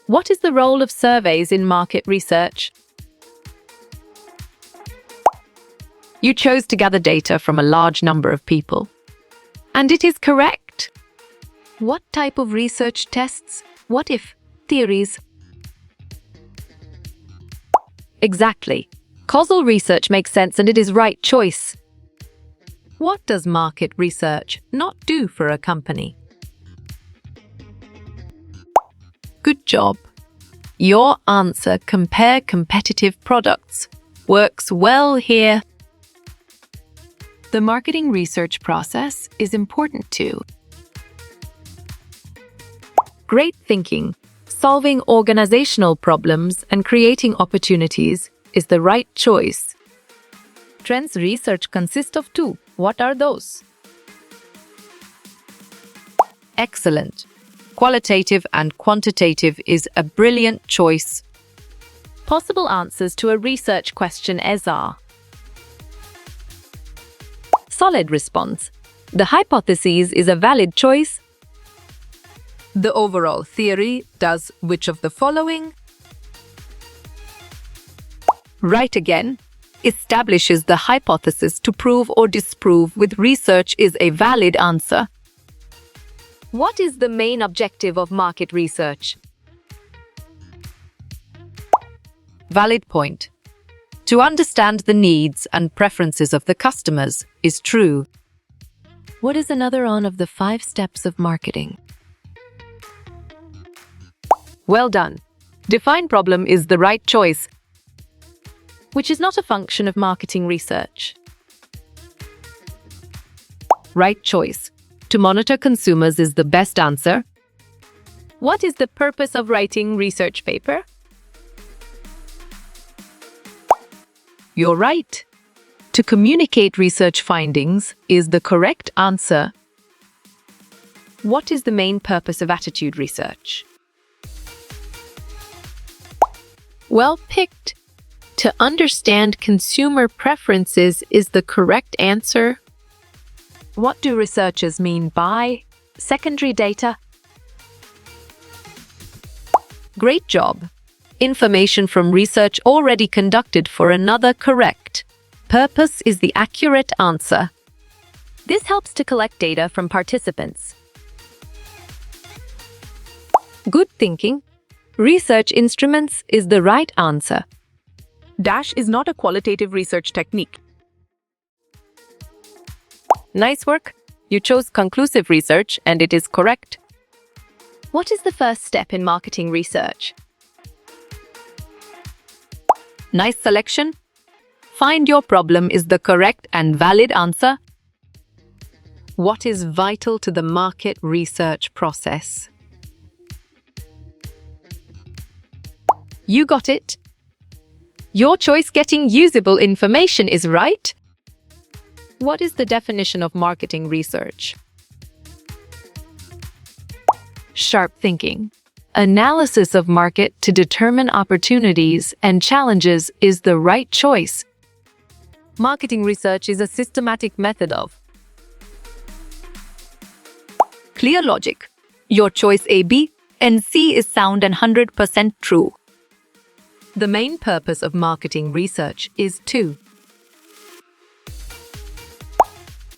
What is the role of surveys in market research? You chose to gather data from a large number of people. And it is correct. What type of research tests what if theories? Exactly. Causal research makes sense and it is right choice. What does market research not do for a company? Good job. Your answer, compare competitive products, works well here. The marketing research process is important too. Great thinking, solving organizational problems and creating opportunities is the right choice. Trends research consists of two. What are those? Excellent. Qualitative and quantitative is a brilliant choice. Possible answers to a research question are: solid response. The hypothesis is a valid choice. The overall theory does which of the following? Right again. Establishes the hypothesis to prove or disprove with research is a valid answer. What is the main objective of market research? Valid point. To understand the needs and preferences of the customers is true. What is another one of the 5 steps of marketing? Well done. Define problem is the right choice, which is not a function of marketing research. Right choice. To monitor consumers is the best answer. What is the purpose of writing research paper? You're right. To communicate research findings is the correct answer. What is the main purpose of attitude research? Well picked. To understand consumer preferences is the correct answer. What do researchers mean by secondary data? Great job. Information from research already conducted for another correct. Purpose is the accurate answer. This helps to collect data from participants. Good thinking. Research instruments is the right answer. Dash is not a qualitative research technique. Nice work. You chose conclusive research and it is correct. What is the first step in marketing research? Nice selection. Find your problem is the correct and valid answer. What is vital to the market research process? You got it. Your choice getting usable information is right. What is the definition of marketing research? Sharp thinking. Analysis of market to determine opportunities and challenges is the right choice. Marketing research is a systematic method of clear logic. Your choice A, B, and C is sound and 100% true. The main purpose of marketing research is to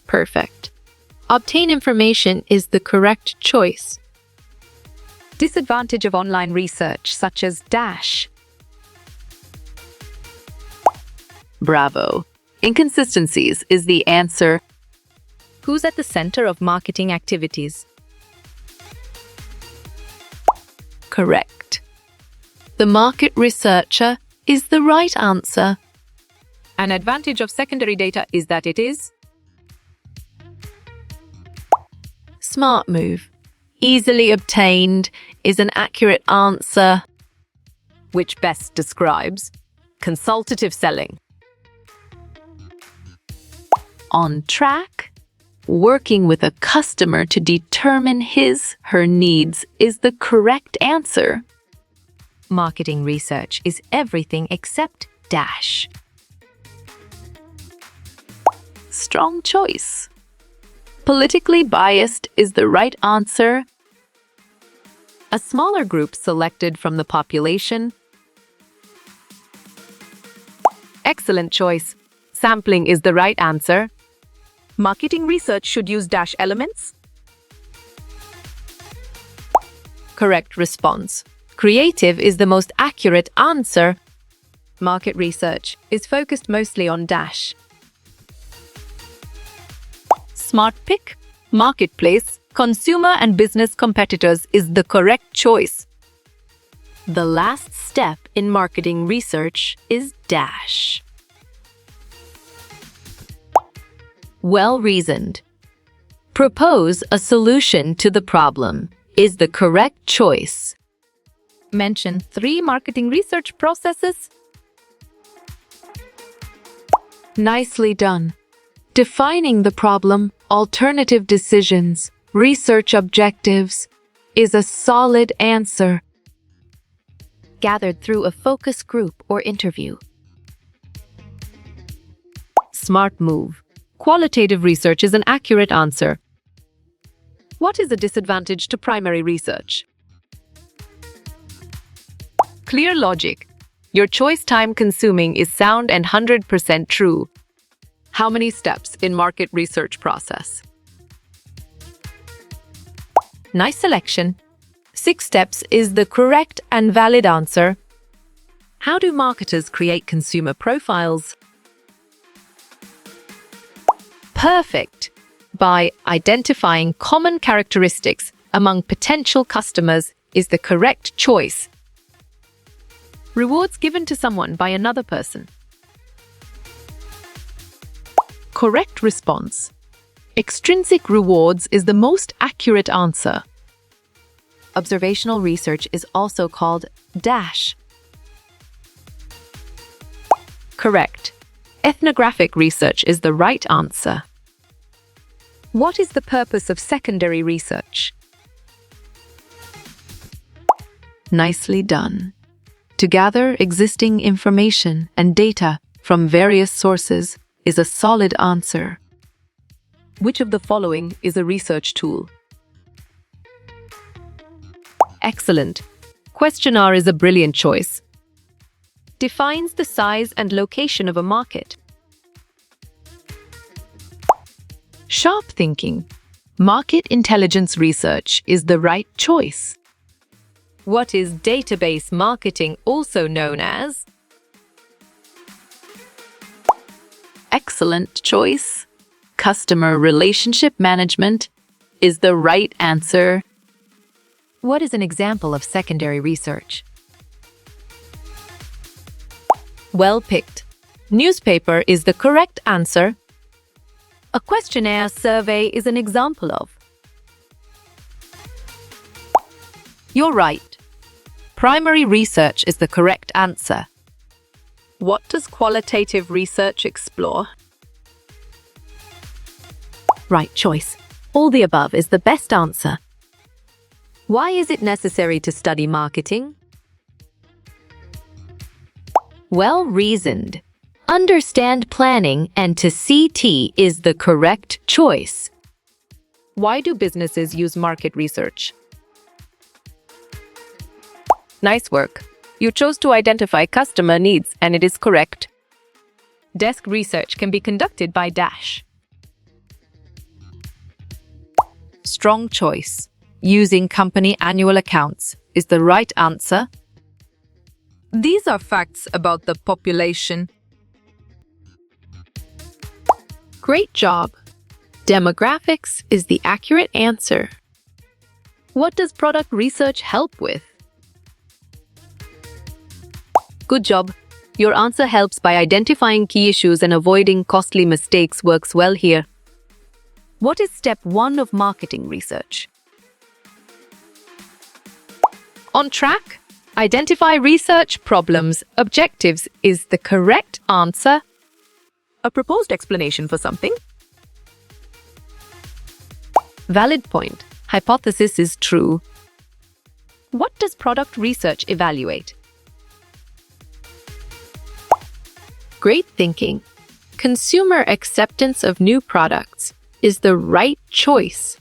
perfect. Obtain information is the correct choice. Disadvantage of online research such as Dash. Bravo. Inconsistencies is the answer. Who's at the center of marketing activities? Correct. The market researcher is the right answer. An advantage of secondary data is that it is smart move. Easily obtained is an accurate answer, which best describes consultative selling. On track. Working with a customer to determine his/her needs is the correct answer. Marketing research is everything except Dash. Strong choice. Politically biased is the right answer. A smaller group selected from the population. Excellent choice. Sampling is the right answer. Marketing research should use dash elements. Correct response. Creative is the most accurate answer. Market research is focused mostly on dash. Smart pick. Marketplace, consumer and business competitors is the correct choice. The last step in marketing research is dash. Well-reasoned. Propose a solution to the problem is the correct choice. Mention 3 marketing research processes. Nicely done. Defining the problem, alternative decisions, research objectives is a solid answer. Gathered through a focus group or interview. Smart move. Qualitative research is an accurate answer. What is the disadvantage to primary research? Clear logic. Your choice time consuming is sound and 100% true. How many steps in market research process? Nice selection. 6 steps is the correct and valid answer. How do marketers create consumer profiles? Perfect. By identifying common characteristics among potential customers is the correct choice. Rewards given to someone by another person. Correct response. Extrinsic rewards is the most accurate answer. Observational research is also called dash. Correct. Ethnographic research is the right answer. What is the purpose of secondary research? Nicely done. To gather existing information and data from various sources is a solid answer. Which of the following is a research tool? Excellent. Questionnaire is a brilliant choice. Defines the size and location of a market. Sharp thinking. Market intelligence research is the right choice. What is database marketing also known as? Excellent choice. Customer relationship management is the right answer. What is an example of secondary research? Well picked. Newspaper is the correct answer. A questionnaire survey is an example of. You're right. Primary research is the correct answer. What does qualitative research explore? Right choice. All the above is the best answer. Why is it necessary to study marketing? Well reasoned. Understand planning and to CT is the correct choice. Why do businesses use market research? Nice work. You chose to identify customer needs and it is correct. Desk research can be conducted by dash. Strong choice. Using company annual accounts is the right answer. These are facts about the population. Great job. Demographics is the accurate answer. What does product research help with? Good job. Your answer helps by identifying key issues and avoiding costly mistakes works well here. What is step 1 of marketing research? On track. Identify research problems, objectives is the correct answer. A proposed explanation for something. Valid point. Hypothesis is true. What does product research evaluate? Great thinking. Consumer acceptance of new products is the right choice.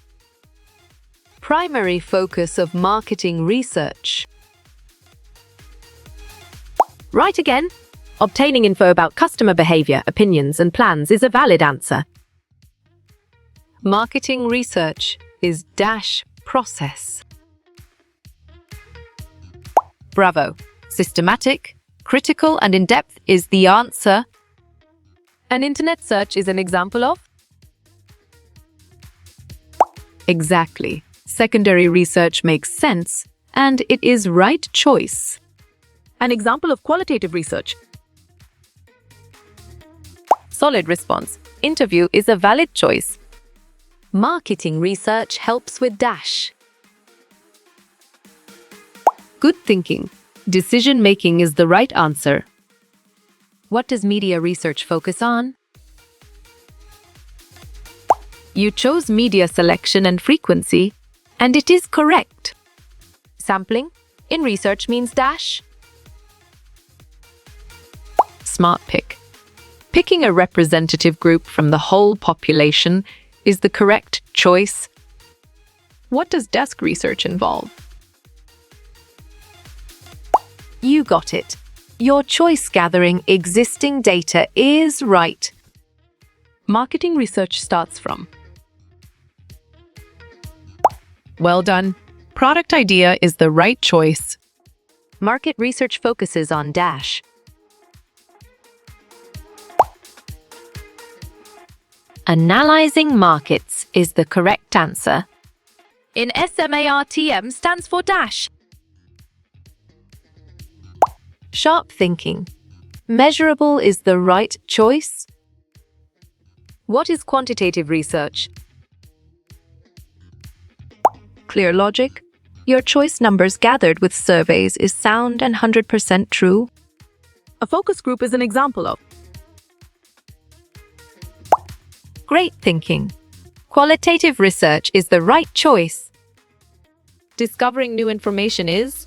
primary focus of marketing research? Right again. Obtaining info about customer behavior, opinions, and plans is a valid answer. Marketing research is dash process. Bravo. Systematic, critical, and in-depth is the answer. An internet search is an example of? Exactly. Secondary research makes sense, and it is right choice. An example of qualitative research. Solid response. Interview is a valid choice. Marketing research helps with dash. Good thinking. Decision-making is the right answer. What does media research focus on? You chose media selection and frequency, and it is correct. Sampling in research means dash. Smart pick. Picking a representative group from the whole population is the correct choice. What does desk research involve? You got it. Your choice gathering existing data is right. Marketing research starts from. Well done. Product idea is the right choice. Market research focuses on dash. Analyzing markets is the correct answer. In SMARTM stands for dash. Sharp thinking. Measurable is the right choice. What is quantitative research? Clear logic. Your choice numbers gathered with surveys is sound and 100% true. A focus group is an example of. Great thinking. Qualitative research is the right choice. Discovering new information is.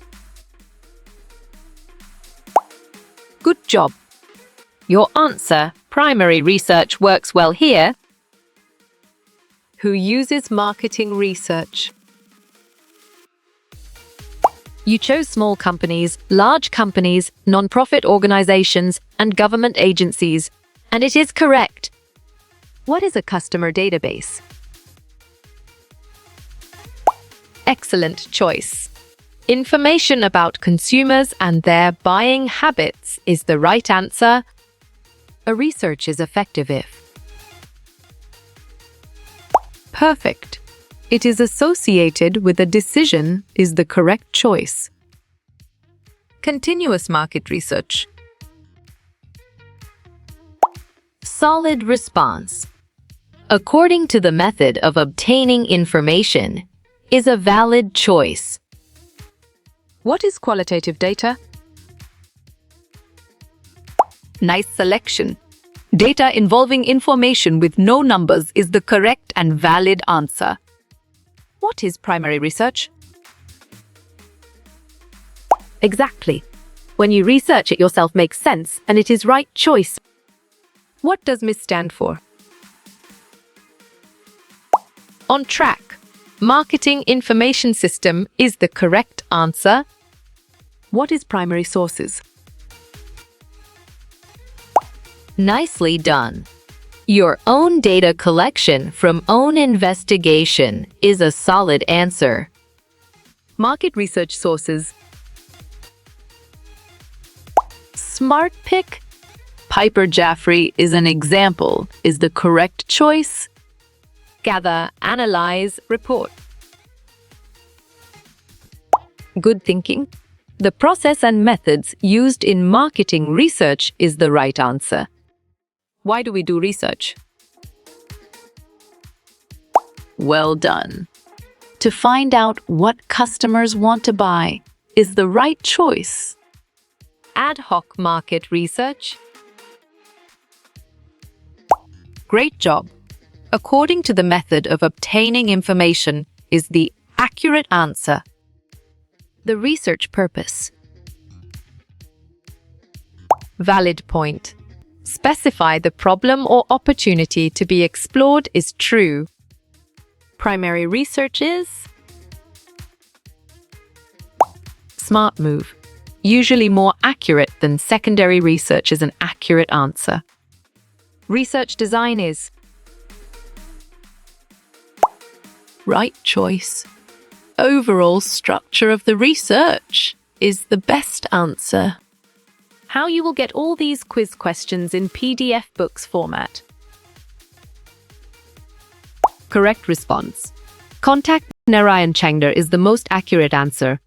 Good job. Your answer, primary research, works well here. Who uses marketing research? You chose small companies, large companies, non-profit organizations, and government agencies, and it is correct. What is a customer database? Excellent choice. Information about consumers and their buying habits is the right answer. A research is effective if. Perfect. It is associated with a decision is the correct choice. Continuous market research. Solid response. According to the method of obtaining information, is a valid choice. What is qualitative data? Nice selection. Data involving information with no numbers is the correct and valid answer. What is primary research? Exactly. When you research it yourself makes sense and it is right choice. What does MIS stand for? On track. Marketing Information System is the correct answer. What is primary sources? Nicely done. Your own data collection from own investigation is a solid answer. Market research sources. Smart pick. Piper Jaffray is an example, is the correct choice. Gather, analyze, report. Good thinking. The process and methods used in marketing research is the right answer. Why do we do research? Well done. To find out what customers want to buy is the right choice. Ad hoc market research. Great job. According to the method of obtaining information is the accurate answer. The research purpose. Valid point. Specify the problem or opportunity to be explored is true. Primary research is. smart move. Usually more accurate than secondary research is an accurate answer. Research design is Right choice. Overall structure of the research is the best answer. how you will get all these quiz questions in PDF books format. Correct response. Contact Narayan Changder is the most accurate answer.